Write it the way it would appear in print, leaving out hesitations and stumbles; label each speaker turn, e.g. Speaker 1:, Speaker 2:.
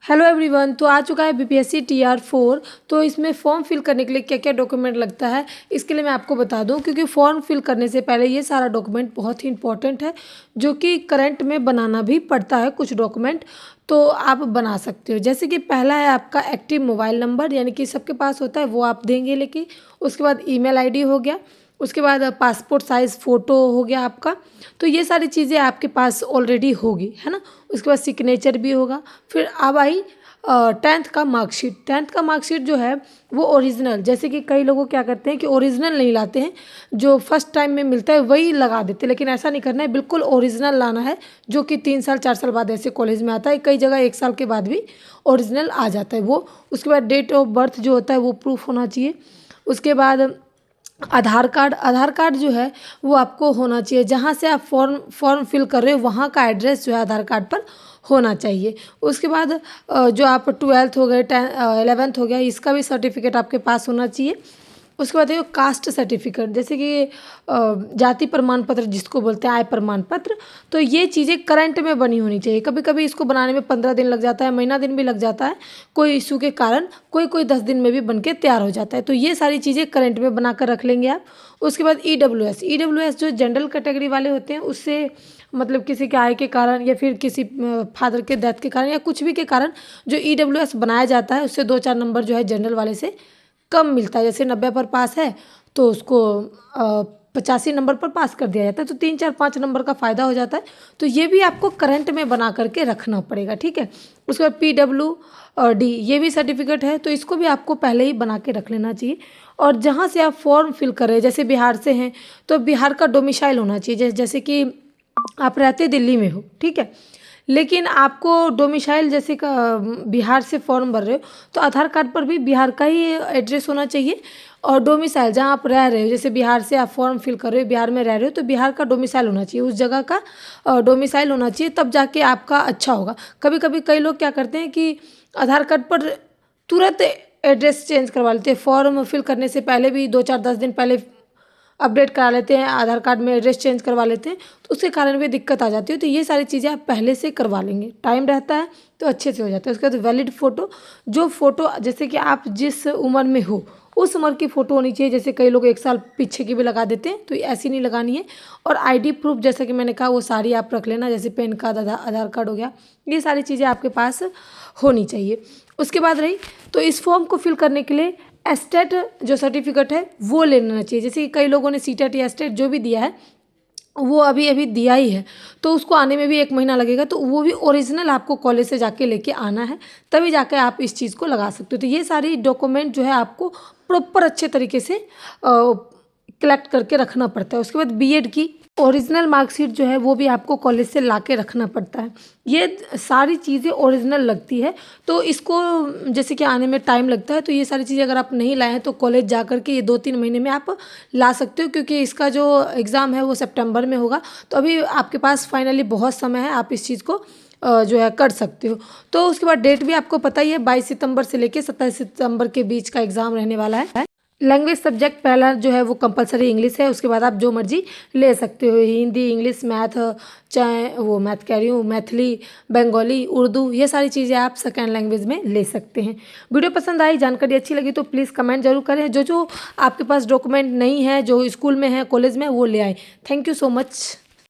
Speaker 1: Hello everyone. तो आ चुका है बीपीएससी टीआर 4। तो इसमें फॉर्म फिल करने के लिए क्या क्या डॉक्यूमेंट लगता है इसके लिए मैं आपको बता दूं, क्योंकि फॉर्म फिल करने से पहले ये सारा डॉक्यूमेंट बहुत ही इंपॉर्टेंट है, जो कि करंट में बनाना भी पड़ता है कुछ डॉक्यूमेंट। तो आप बना सकते हो। जैसे कि पहला है आपका एक्टिव मोबाइल नंबर, यानी कि सबके पास होता है, वो आप देंगे लेके। उसके बाद ईमेल आईडी हो गया। उसके बाद पासपोर्ट साइज़ फ़ोटो हो गया आपका। तो ये सारी चीज़ें आपके पास ऑलरेडी होगी, है ना। उसके बाद सिग्नेचर भी होगा। फिर अब आई 10th का मार्कशीट। 10th का मार्कशीट जो है वो ओरिजिनल, जैसे कि कई लोगों क्या करते हैं कि ओरिजिनल नहीं लाते हैं, जो फर्स्ट टाइम में मिलता है वही लगा देते हैं। लेकिन ऐसा नहीं करना है, बिल्कुल ओरिजिनल लाना है, जो कि 3 साल 4 साल बाद ऐसे कॉलेज में आता है। कई जगह 1 साल के बाद भी ओरिजिनल आ जाता है वो। उसके बाद डेट ऑफ बर्थ जो होता है वो प्रूफ होना चाहिए। उसके बाद आधार कार्ड। आधार कार्ड जो है वो आपको होना चाहिए, जहाँ से आप फॉर्म फिल कर रहे हो वहाँ का एड्रेस जो है आधार कार्ड पर होना चाहिए। उसके बाद जो आप 12th हो गए, 11th हो गया, इसका भी सर्टिफिकेट आपके पास होना चाहिए। उसके बाद ये कास्ट सर्टिफिकेट, जैसे कि जाति प्रमाण पत्र जिसको बोलते हैं, आय प्रमाण पत्र। तो ये चीज़ें करंट में बनी होनी चाहिए। कभी कभी इसको बनाने में 15 दिन लग जाता है, महीना दिन भी लग जाता है कोई इशू के कारण। कोई कोई 10 दिन में भी बन के तैयार हो जाता है। तो ये सारी चीज़ें करंट में बना कर रख लेंगे आप। उसके बाद ईडब्ल्यूएस जो जनरल कैटेगरी वाले होते हैं, उससे मतलब किसी के आय के कारण या फिर किसी फादर के डेथ के कारण या कुछ भी के कारण जो ईडब्ल्यूएस बनाया जाता है, उससे 2-4 नंबर जो है जनरल वाले से कम मिलता है। जैसे 90 पर पास है तो उसको 85 नंबर पर पास कर दिया जाता है, तो 3-4-5 नंबर का फ़ायदा हो जाता है। तो ये भी आपको करंट में बना करके रखना पड़ेगा, ठीक है। उसके बाद PWD ये भी सर्टिफिकेट है, तो इसको भी आपको पहले ही बना के रख लेना चाहिए। और जहाँ से आप फॉर्म फिल कर रहे हैं, जैसे बिहार से हैं तो बिहार का डोमिसाइल होना चाहिए। जैसे कि आप रहते दिल्ली में हो, ठीक है, लेकिन आपको डोमिसाइल जैसे का बिहार से फॉर्म भर रहे हो तो आधार कार्ड पर भी बिहार का ही एड्रेस होना चाहिए। और डोमिसाइल जहाँ आप रह रहे हो, जैसे बिहार से आप फॉर्म फिल कर रहे हो, बिहार में रह रहे हो, तो बिहार का डोमिसाइल होना चाहिए, उस जगह का डोमिसाइल होना चाहिए, तब जाके आपका अच्छा होगा। कभी कभी कई लोग क्या करते हैं कि आधार कार्ड पर तुरंत एड्रेस चेंज करवा लेते हैं, फॉर्म फिल करने से पहले भी 2-4-10 दिन पहले अपडेट करा लेते हैं, आधार कार्ड में एड्रेस चेंज करवा लेते हैं, तो उसके कारण भी दिक्कत आ जाती है। तो ये सारी चीज़ें आप पहले से करवा लेंगे, टाइम रहता है तो अच्छे से हो जाता है। उसके बाद वैलिड फ़ोटो, जो फ़ोटो जैसे कि आप जिस उम्र में हो उस उम्र की फ़ोटो होनी चाहिए। जैसे कई लोग 1 साल पीछे की भी लगा देते हैं, तो ऐसी नहीं लगानी है। और आईडी प्रूफ, जैसा कि मैंने कहा, वो सारी आप रख लेना, जैसे पैन कार्ड, आधार कार्ड हो गया, ये सारी चीज़ें आपके पास होनी चाहिए। उसके बाद रही, तो इस फॉर्म को फिल करने के लिए एस्टेट जो सर्टिफिकेट है वो ले लेना चाहिए। जैसे कि कई लोगों ने सीटेट या एस्टेट जो भी दिया है वो अभी अभी दिया ही है, तो उसको आने में भी 1 महीना लगेगा, तो वो भी ओरिजिनल आपको कॉलेज से जाके लेके आना है, तभी जाके आप इस चीज़ को लगा सकते हो। तो ये सारी डॉक्यूमेंट जो है आपको प्रॉपर अच्छे तरीके से कलेक्ट करके रखना पड़ता है। उसके बाद बीएड की ओरिजिनल मार्कशीट जो है वो भी आपको कॉलेज से ला के रखना पड़ता है। ये सारी चीज़ें ओरिजिनल लगती है, तो इसको जैसे कि आने में टाइम लगता है, तो ये सारी चीज़ें अगर आप नहीं लाए हैं तो कॉलेज जा कर के ये 2-3 महीने में आप ला सकते हो, क्योंकि इसका जो एग्ज़ाम है वो सितंबर में होगा। तो अभी आपके पास फाइनली बहुत समय है, आप इस चीज़ को जो है कर सकते हो। तो उसके बाद डेट भी आपको पता ही है, 22 सितंबर से लेकर 27 सितंबर के बीच का एग्ज़ाम रहने वाला है। लैंग्वेज सब्जेक्ट पहला जो है वो कंपलसरी इंग्लिश है। उसके बाद आप जो मर्जी ले सकते हो, हिंदी, इंग्लिश, मैथ, चाहे वो मैथ कह रही हूँ, मैथिली, बंगाली, उर्दू, ये सारी चीज़ें आप सेकेंड लैंग्वेज में ले सकते हैं। वीडियो पसंद आई, जानकारी अच्छी लगी तो प्लीज़ कमेंट जरूर करें। जो जो आपके पास डॉक्यूमेंट नहीं है, जो स्कूल में है, कॉलेज में, वो ले आए। Thank you so much.